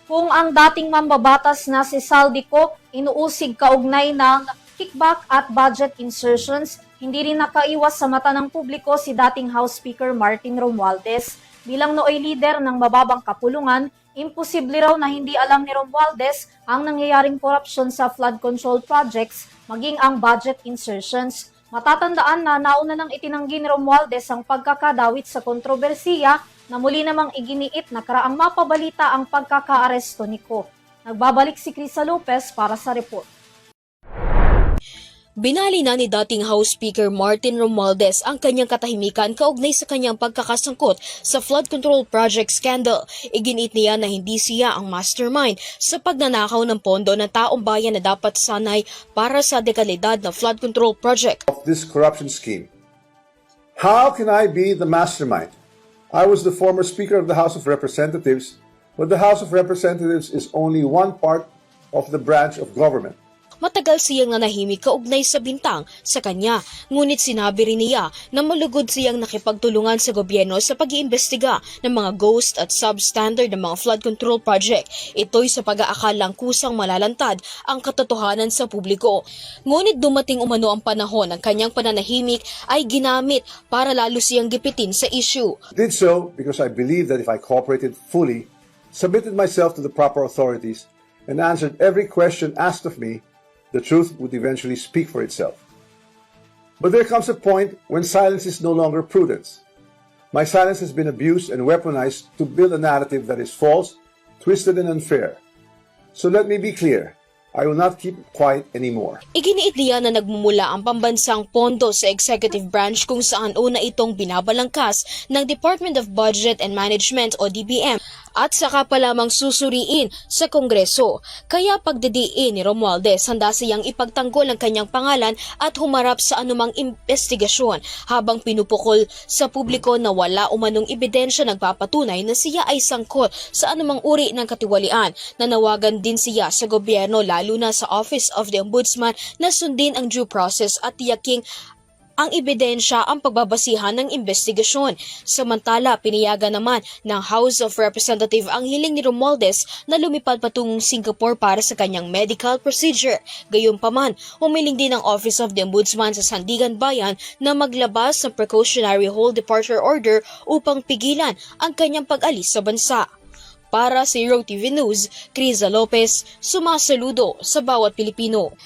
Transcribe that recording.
Kung ang dating mambabatas na si Saldico inuusig kaugnay ng kickback at budget insertions, hindi rin nakaiwas sa mata ng publiko si dating House Speaker Martin Romualdez. Bilang nooy lider ng mababang kapulungan, imposible raw na hindi alam ni Romualdez ang nangyayaring korupsyon sa flood control projects maging ang budget insertions. Matatandaan na nauna nang itinanggi ni Romualdez ang pagkakadawit sa kontrobersiya na muli namang iginiit na karaang mapabalita ang pagkakaaresto ni Ko. Nagbabalik si Crisa Lopez para sa report. Binali na ni dating House Speaker Martin Romualdez ang kanyang katahimikan kaugnay sa kanyang pagkakasangkot sa flood control project scandal. Iginiit niya na hindi siya ang mastermind sa pagnanakaw ng pondo ng taong bayan na dapat sanay para sa dekalidad na flood control project. Of this corruption scheme. How can I be the mastermind? I was the former Speaker of the House of Representatives, but the House of Representatives is only one part of the branch of government. Matagal siyang nanahimik kaugnay sa bintang sa kanya, ngunit sinabi rin niya na malugod siyang nakipagtulungan sa gobyerno sa pag-iimbestiga ng mga ghost at substandard ng mga flood control project. Ito'y sa pag-aakalang kusang malalantad ang katotohanan sa publiko. Ngunit dumating umano ang panahon ng kanyang pananahimik ay ginamit para lalo siyang gipitin sa issue. I did so because I believed that if I cooperated fully, submitted myself to the proper authorities, and answered every question asked of me, the truth would eventually speak for itself. But there comes a point when silence is no longer prudence. My silence has been abused and weaponized to build a narrative that is false, twisted, and unfair. So let me be clear. I will not keep quiet anymore. Iginiit niya na nagmumula ang pambansang pondo sa executive branch kung saan una itong binabalangkas ng Department of Budget and Management o DBM at saka pa lamang susuriin sa Kongreso. Kaya pagdidiin ni Romualdez, handa siyang ipagtanggol ang kanyang pangalan at humarap sa anumang investigasyon habang pinupukol sa publiko na wala umanong ebidensya nagpapatunay na siya ay sangkot sa anumang uri ng katiwalian. Nanawagan din siya sa gobyerno lalo na sa Office of the Ombudsman na sundin ang due process at tiyaking ang ebidensya ang pagbabasihan ng investigasyon. Samantala, piniyagan naman ng House of Representatives ang hiling ni Romualdez na lumipad patungong Singapore para sa kanyang medical procedure. Gayunpaman, humiling din ang Office of the Ombudsman sa Sandigan Bayan na maglabas ng precautionary hold departure order upang pigilan ang kanyang pag-alis sa bansa. Para sa Hero TV News, Crisa Lopez, sumasaludo sa bawat Pilipino.